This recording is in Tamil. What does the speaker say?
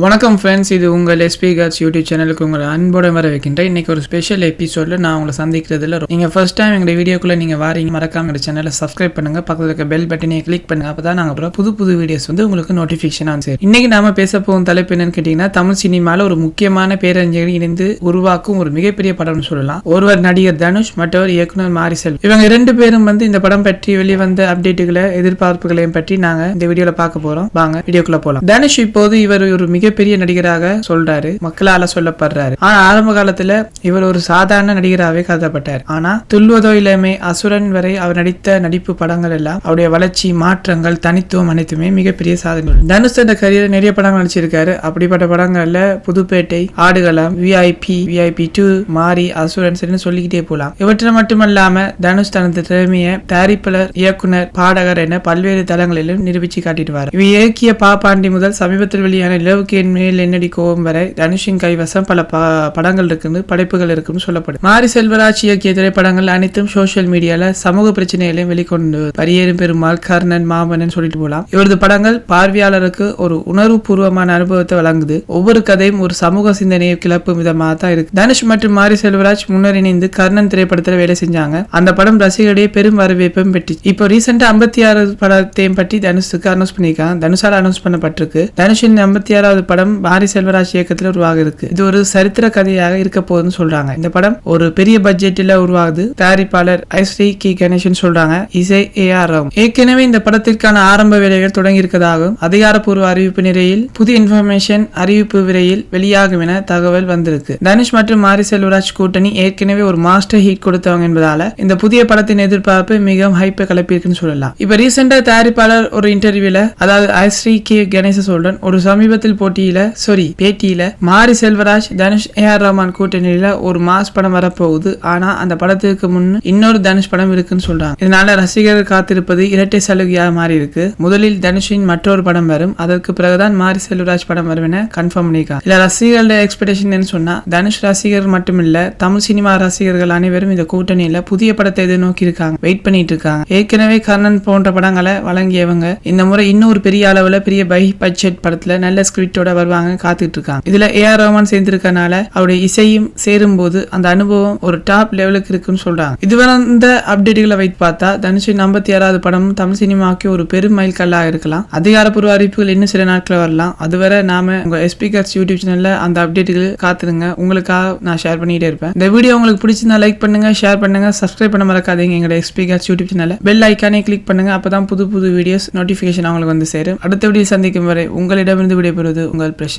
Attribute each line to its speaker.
Speaker 1: வணக்கம் ஃப்ரெண்ட்ஸ், இது உங்கள் எஸ்பி கார்ஸ் யூடியூப் சேனலுக்கு உங்களை அன்போட வர வைக்கின்றேன். இன்றைக்கி ஒரு ஸ்பெஷல் எபிசோடில் நான் உங்களை சந்திக்கிறதுல நீங்கள் ஃபர்ஸ்ட் டைம் எங்கள் வீடியோக்குள்ளே நீங்கள் வாரீங்க, மறக்காம எங்கள் சேனலை சப்ஸ்கிரைப் பண்ணுங்கள், பக்கத்தில் இருக்க பெல் பட்டனை கிளிக் பண்ணுங்கள். அப்போ தான் நாங்கள் அப்புறம் புது வீடியோஸ் உங்களுக்கு நோட்டிஃபிகேஷனாக சரி. இன்றைக்கி நாம பேச போகும் தலைப்பு என்னன்னு கேட்டிங்கன்னா, தமிழ் சினிமாவில் ஒரு முக்கியமான பேரறிஞர்கள் இணைந்து உருவாக்கும் ஒரு மிகப்பெரிய படம்னு சொல்லலாம். ஒருவர் நடிகர் தனுஷ், மற்றவர் இயக்குனர் மாரிசெல்வம். இவங்க ரெண்டு பேரும் இந்த படம் பற்றி வெளிவந்த அப்டேட்டுகளை, எதிர்பார்ப்புகளையும் பற்றி நாங்கள் இந்த வீடியோவில் பார்க்க போகிறோம். வாங்க வீடியோக்குள்ளே போகலாம். தனுஷ் இப்போது இவர் ஒரு மிகப்பெரிய நடிகராக சொல்றாரு, மக்களால சொல்லப்படுறாரு. ஆனா ஆரம்ப காலத்துல இவர் ஒரு சாதாரண நடிகராகவே கருதப்பட்டார். ஆனா துல்வதோ இளமை, அசுரன் வரை அவர் நடித்த நடிப்பு படங்கள் எல்லாம் அவருடைய வளர்ச்சி, மாற்றங்கள், தனித்துவம் அனைத்துமே மிகப்பெரிய சாதனைகள். தனுஷ் இந்த கரியர் நிறைய படங்கள் நடிச்சிருக்காரு. அப்படிப்பட்ட படங்கள்ல புதுப்பேட்டை, ஆடுகளம், VIP 2, மாரி, அசுரன் சொல்லிக்கிட்டே போலாம். இவற்றில் மட்டுமல்லாம தனுஷ் தனது திறமையை தயாரிப்பாளர், இயக்குனர், பாடகர் என பல்வேறு தளங்களிலும் நிரூபிச்சு காட்டிடுவார். இவர் இயக்கிய பாப்பாண்டி முதல் சமீபத்தில் வெளியான நிலவுக்கு மேல் என்னடி கோபம் வரை தனுஷின் கைவசம் பல படங்கள் இருக்கு, படைப்புகள் இருக்குன்னு சொல்லப்படும். மாரி செல்வராஜ் இயக்கிய திரைப்படங்கள் அனைத்தும் சோசியல் மீடியால சமூக பிரச்சனைகளையும் வெளிக்கொண்டு பரியேறும் பெருமாள், கர்ணன், மாமன்னன் சொல்லிட்டு போலாம். இவரது படங்கள் பார்வையாளருக்கு ஒரு உணர்வு பூர்வமான அனுபவத்தை வழங்குது. ஒவ்வொரு கதையும் ஒரு சமூக சிந்தனையை கிளப்பும் விதமாக தான் இருக்கு. தனுஷ் மற்றும் மாரி செல்வராஜ் முன்னர் இணைந்து கர்ணன் திரைப்படத்தில் வேலை செஞ்சாங்க. அந்த படம் ரசிகர்களிடையே பெரும் வரவேற்பும் பெற்று. இப்போ ரீசெண்டா 56 படத்தையும் பற்றி தனுஷுக்கு அனௌன்ஸ் பண்ணிருக்காங்க. தனுஷால் அனௌன்ஸ் பண்ணப்பட்டிருக்கு. தனுஷின் 56வது படம் மாரி செல்வராஜ் இயக்கத்தில் உருவாக இருக்கு. இது ஒரு சரித்திர கதையாக இருக்க போகுதுன்னு சொல்றாங்க. இந்த படம் ஒரு பெரிய பட்ஜெட்டில் உருவாகுது. தயாரிப்பாளர் ஸ்ரீ கி கணேசன் சொல்றாங்க, இசை AR ரஹ்மான். ஏற்கனவே இந்த படத்திற்கான ஆரம்ப வேலைகள் தொடங்கி இருக்கதாகவும் அதிகாரப்பூர்வ அறிவிப்பு நிறையில் புதிய இன்ஃபர்மேஷன் அறிவிப்பு விரைவில் வெளியாகும் என தகவல் வந்திருக்கு. தனுஷ் மற்றும் மாரி செல்வராஜ் கூட்டணி ஏற்கனவே ஒரு மாஸ்டர் ஹிட் கொடுத்தவங்க என்பதால இந்த புதிய படத்தின் எதிர்பார்ப்பு மிகவும் ஹைப்பை கிளப்பியிருக்குன்னு சொல்லலாம். இப்ப ரீசெண்டா தயாரிப்பாளர் ஒரு இன்டர்வியூல, அதாவது ஸ்ரீ கி கணேசன் சொல்றேன், ஒரு சமீபத்தில் பேட்டியில மாரி செல்வராஜ், தனுஷ், AR ரஹ்மான் கூட்டணியில ஒரு மாஸ் படம் வரப்போகுது. ஆனா அந்த படத்துக்கு முன் இன்னொரு தனுஷ் படம் இருக்குன்னு சொல்றாங்க. இதனால ரசிகர்கள் காத்திருப்பது இரட்டை சலுகையாக மாறி இருக்கு. முதலில் தனுஷின் மற்றொரு படம் வரும், அதற்கு பிறகுதான் மாரி செல்வராஜ் படம் வரும் என கன்ஃபார்ம் பண்ணிருக்காங்க. இல்ல ரசிகர்களோட எக்ஸ்பெக்டேஷன் சொன்னா, தனுஷ் ரசிகர் மட்டுமில்ல, தமிழ் சினிமா ரசிகர்கள் அனைவரும் இந்த கூட்டணியில புதிய படத்தை எதிர்நோக்கி இருக்காங்க, வெயிட் பண்ணிட்டு இருக்காங்க. ஏற்கனவே கர்ணன் போன்ற படங்களை வழங்கியவங்க இந்த முறை இன்னொரு பெரிய அளவுல பெரிய பட்ஜெட் படத்துல நல்ல ஸ்கிரிப்டோட வருவாங்க, காத்துட்டு இருக்காங்க. இதுல AR ரஹ்மான் சேர்ந்திருக்கனால அவருடைய இசையும் சேரும் போது அந்த அனுபவம் ஒரு டாப் லெவலுக்கு இருக்குன்னு சொல்றாங்க. இதுவரை இந்த அப்டேட்டுகளை வைத்து பார்த்தா தனுஷின் 56வது படம் தமிழ் சினிமாவுக்கு ஒரு பெரும் மைல் கல்லாக இருக்கலாம். அதிகாரப்பூர்வ அறிவிப்புகள் இன்னும் சில நாட்கள் வரலாம். அதுவரை நாம உங்க எஸ்பி கார்ஸ் யூடியூப் சேனல்ல அந்த அப்டேட்டுகள் காத்துருங்க. உங்களுக்காக நான் ஷேர் பண்ணிட்டே இருப்பேன். இந்த வீடியோ உங்களுக்கு பிடிச்சிருந்தா லைக் பண்ணுங்க, ஷேர் பண்ணுங்க, சப்ஸ்கிரைப் பண்ண மறக்காதீங்க. எங்களோட எஸ்பி கார்ஸ் யூடியூப் சேனல்ல பெல் ஐக்கானே கிளிக் பண்ணுங்க. அப்பதான் புது வீடியோஸ் நோட்டிபிகேஷன் உங்களுக்கு சேரும். அடுத்த வீடியோ சந்திக்கும் வரை உங்களிடமிருந்து விடைபெறுவது உங்கள் பிரச்சனை.